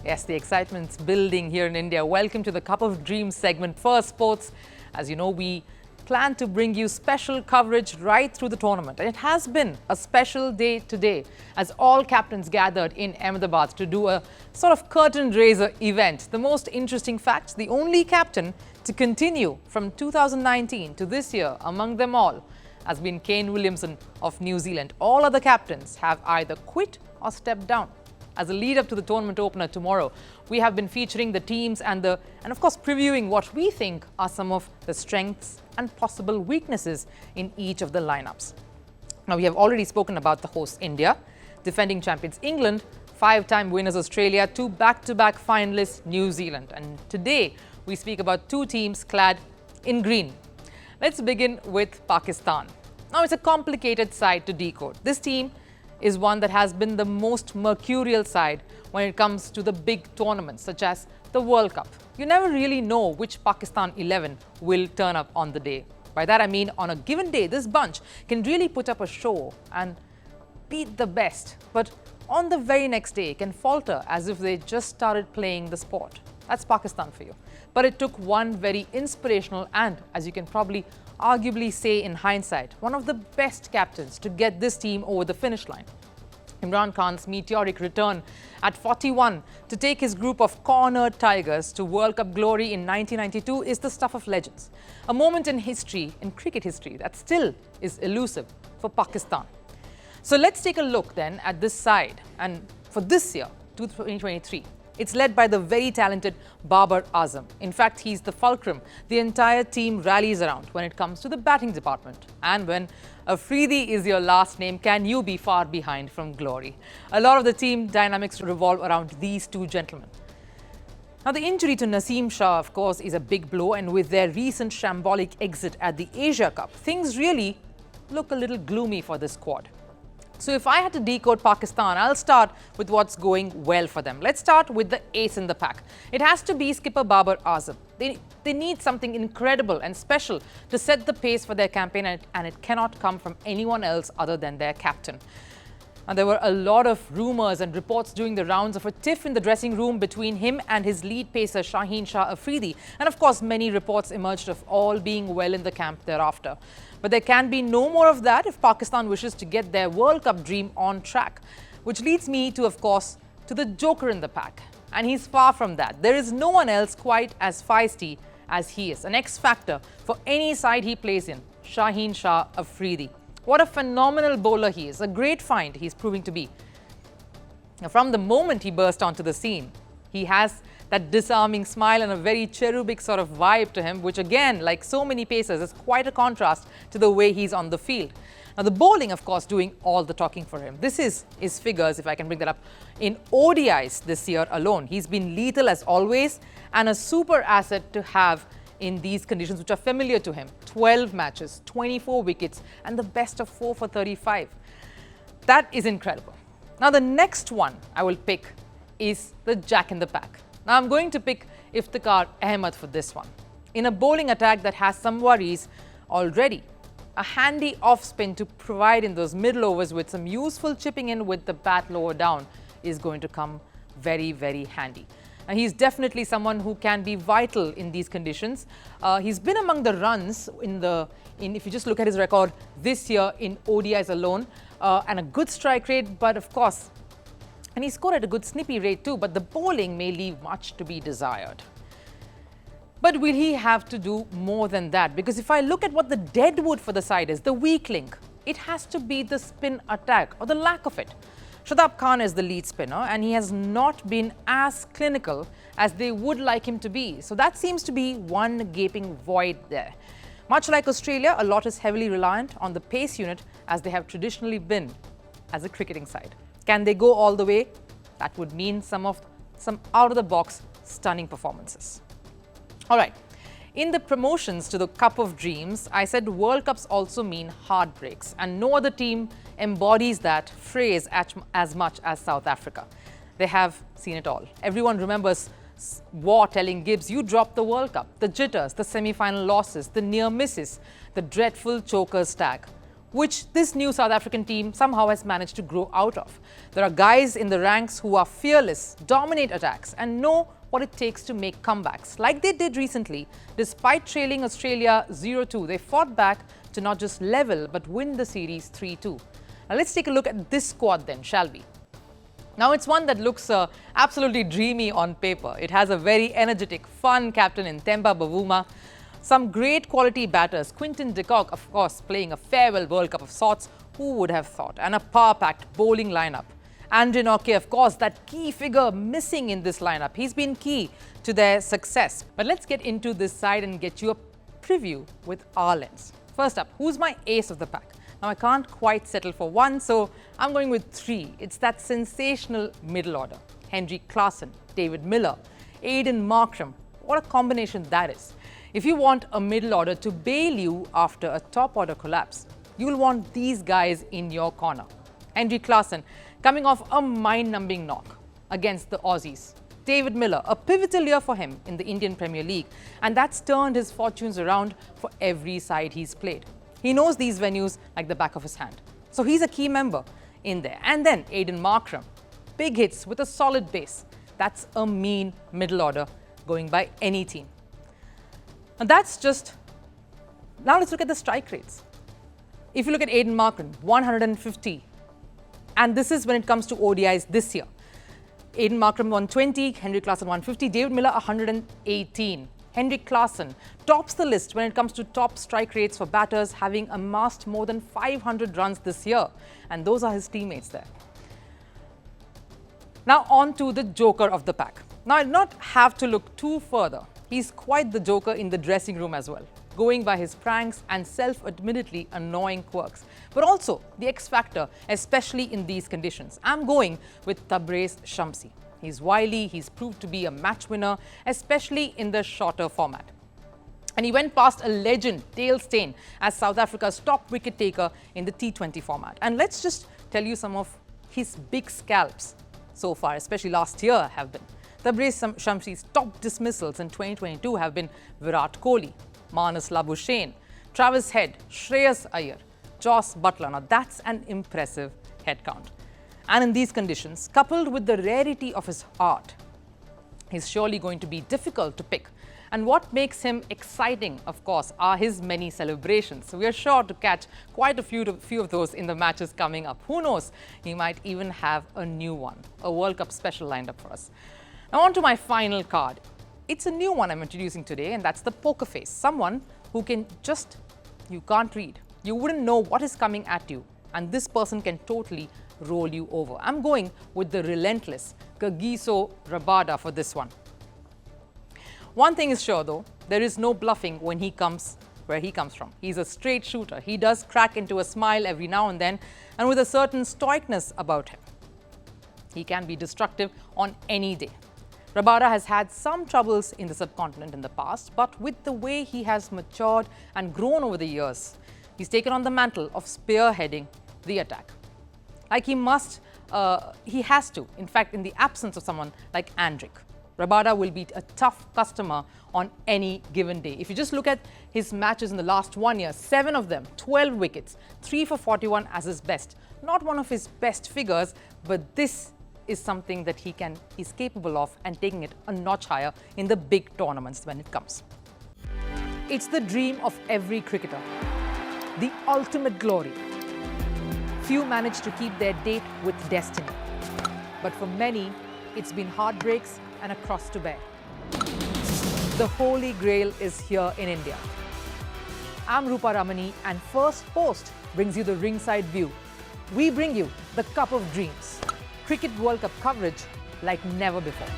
Yes, the excitement's building here in India. Welcome to the Cup of Dreams segment, Firstpost. As you know, we plan to bring you special coverage right through the tournament. And it has been a special day today as all captains gathered in Ahmedabad to do a sort of curtain raiser event. The most interesting fact, the only captain to continue from 2019 to this year among them all has been Kane Williamson of New Zealand. All other captains have either quit or stepped down. As a lead up to the tournament opener tomorrow, we have been featuring the teams and of course previewing what we think are some of the strengths and possible weaknesses in each of the lineups. Now, we have already spoken about the host India, defending champions England, 5-time winners Australia, 2 back-to-back finalists New Zealand. And today we speak about 2 teams clad in green. Let's begin with Pakistan. Now, it's a complicated side to decode. This team is one that has been the most mercurial side when it comes to the big tournaments such as the World Cup. You never really know which Pakistan 11 will turn up on the day. By that I mean, on a given day, this bunch can really put up a show and beat the best, but on the very next day can falter as if they just started playing the sport. That's Pakistan for you. But it took one very inspirational and, as you can probably arguably say in hindsight, one of the best captains to get this team over the finish line. Imran Khan's meteoric return at 41 to take his group of cornered Tigers to World Cup glory in 1992 is the stuff of legends. A moment in history, in cricket history, that still is elusive for Pakistan. So let's take a look then at this side. And for this year, 2023, it's led by the very talented Babar Azam. In fact, he's the fulcrum the entire team rallies around when it comes to the batting department. And when Afridi is your last name, can you be far behind from glory? A lot of the team dynamics revolve around these 2 gentlemen. Now, the injury to Naseem Shah, of course, is a big blow, and with their recent shambolic exit at the Asia Cup, things really look a little gloomy for this squad. So if I had to decode Pakistan, I'll start with what's going well for them. Let's start with the ace in the pack. It has to be skipper Babar Azam. They need something incredible and special to set the pace for their campaign, and it cannot come from anyone else other than their captain. And there were a lot of rumours and reports during the rounds of a tiff in the dressing room between him and his lead pacer Shaheen Shah Afridi. And of course, many reports emerged of all being well in the camp thereafter. But there can be no more of that if Pakistan wishes to get their World Cup dream on track. Which leads me to, of course, to the joker in the pack. And he's far from that. There is no one else quite as feisty as he is. An X factor for any side he plays in, Shaheen Shah Afridi. What a phenomenal bowler he is. A great find he's proving to be. Now, from the moment he burst onto the scene, he has that disarming smile and a very cherubic sort of vibe to him, which again, like so many pacers, is quite a contrast to the way he's on the field. Now, the bowling, of course, doing all the talking for him. This is his figures, if I can bring that up, in ODIs this year alone. He's been lethal as always and a super asset to have in these conditions, which are familiar to him. 12 matches, 24 wickets, and the best of 4 for 35. That is incredible. Now, the next one I will pick is the jack in the pack. Now, I'm going to pick Iftikhar Ahmed for this one. In a bowling attack that has some worries already, a handy off spin to provide in those middle overs with some useful chipping in with the bat lower down is going to come very, very handy. And he's definitely someone who can be vital in these conditions. He's been among the runs if you just look at his record this year in ODIs alone, and a good strike rate, but of course, and he scored at a good snippy rate too, but the bowling may leave much to be desired. But will he have to do more than that? Because if I look at what the deadwood for the side is, the weak link, it has to be the spin attack or the lack of it. Shadab Khan is the lead spinner, and he has not been as clinical as they would like him to be. So that seems to be one gaping void there. Much like Australia, a lot is heavily reliant on the pace unit, as they have traditionally been as a cricketing side. Can they go all the way? That would mean some out-of-the-box stunning performances. All right. In the promotions to the Cup of Dreams, I said World Cups also mean heartbreaks, and no other team embodies that phrase as much as South Africa. They have seen it all. Everyone remembers War telling Gibbs, you dropped the World Cup, the jitters, the semi-final losses, the near misses, the dreadful chokers tag. which this new South African team somehow has managed to grow out of. There are guys in the ranks who are fearless, dominate attacks, and know what it takes to make comebacks. Like they did recently, despite trailing Australia 0-2, they fought back to not just level, but win the series 3-2. Now let's take a look at this squad then, shall we? Now it's one that looks absolutely dreamy on paper. It has a very energetic, fun captain in Themba Bavuma, some great quality batters, Quinton de Kock, of course, playing a farewell World Cup of sorts, who would have thought, and a power-packed bowling lineup. Andre Norke, of course, that key figure missing in this lineup. He's been key to their success. But let's get into this side and get you a preview with our lens. First up, who's my ace of the pack? Now, I can't quite settle for one, so I'm going with three. It's that sensational middle order. Henry Klaasen, David Miller, Aiden Markram. What a combination that is. If you want a middle order to bail you after a top order collapse, you'll want these guys in your corner. Henry Klaasen coming off a mind-numbing knock against the Aussies. David Miller, a pivotal year for him in the Indian Premier League, and that's turned his fortunes around for every side he's played. He knows these venues like the back of his hand. So he's a key member in there. And then Aiden Markram, big hits with a solid base. That's a mean middle order going by any team. And that's just, now let's look at the strike rates. If you look at Aiden Markram, 150. And this is when it comes to ODIs this year. Aiden Markram 120, Henry Klaasen 150, David Miller 118. Henry Klaasen tops the list when it comes to top strike rates for batters, having amassed more than 500 runs this year. And those are his teammates there. Now on to the joker of the pack. Now I do not have to look too further. He's quite the joker in the dressing room as well, going by his pranks and self-admittedly annoying quirks, but also the X factor, especially in these conditions. I'm going with Tabraiz Shamsi. He's wily, he's proved to be a match winner, especially in the shorter format. And he went past a legend, Dale Steyn, as South Africa's top wicket taker in the T20 format. And let's just tell you some of his big scalps so far, especially last year, have been. Tabraiz Shamsi's top dismissals in 2022 have been Virat Kohli, Marnus Labuschagne, Travis Head, Shreyas Iyer, Jos Buttler. Now that's an impressive head count. And in these conditions, coupled with the rarity of his art, he's surely going to be difficult to pick. And what makes him exciting, of course, are his many celebrations. So we are sure to catch quite a few of those in the matches coming up. Who knows, he might even have a new one, a World Cup special lined up for us. Now on to my final card. It's a new one I'm introducing today, and that's the poker face. Someone who can just, you can't read. You wouldn't know what is coming at you, and this person can totally roll you over. I'm going with the relentless Kagiso Rabada for this one. One thing is sure though, there is no bluffing when he comes where he comes from. He's a straight shooter. He does crack into a smile every now and then, and with a certain stoicness about him. He can be destructive on any day. Rabada has had some troubles in the subcontinent in the past, but with the way he has matured and grown over the years, he's taken on the mantle of spearheading the attack. Like he has to, in fact, in the absence of someone like Andrick. Rabada will be a tough customer on any given day. If you just look at his matches in the last 1 year, 7 of them, 12 wickets, 3 for 41 as his best. Not one of his best figures, but this is something that he's capable of, and taking it a notch higher in the big tournaments when it comes. It's the dream of every cricketer, the ultimate glory. Few manage to keep their date with destiny, but for many, it's been heartbreaks and a cross to bear. The Holy Grail is here in India. I'm Rupha Ramani, and Firstpost brings you the ringside view. We bring you the Cup of Dreams. Cricket World Cup coverage like never before.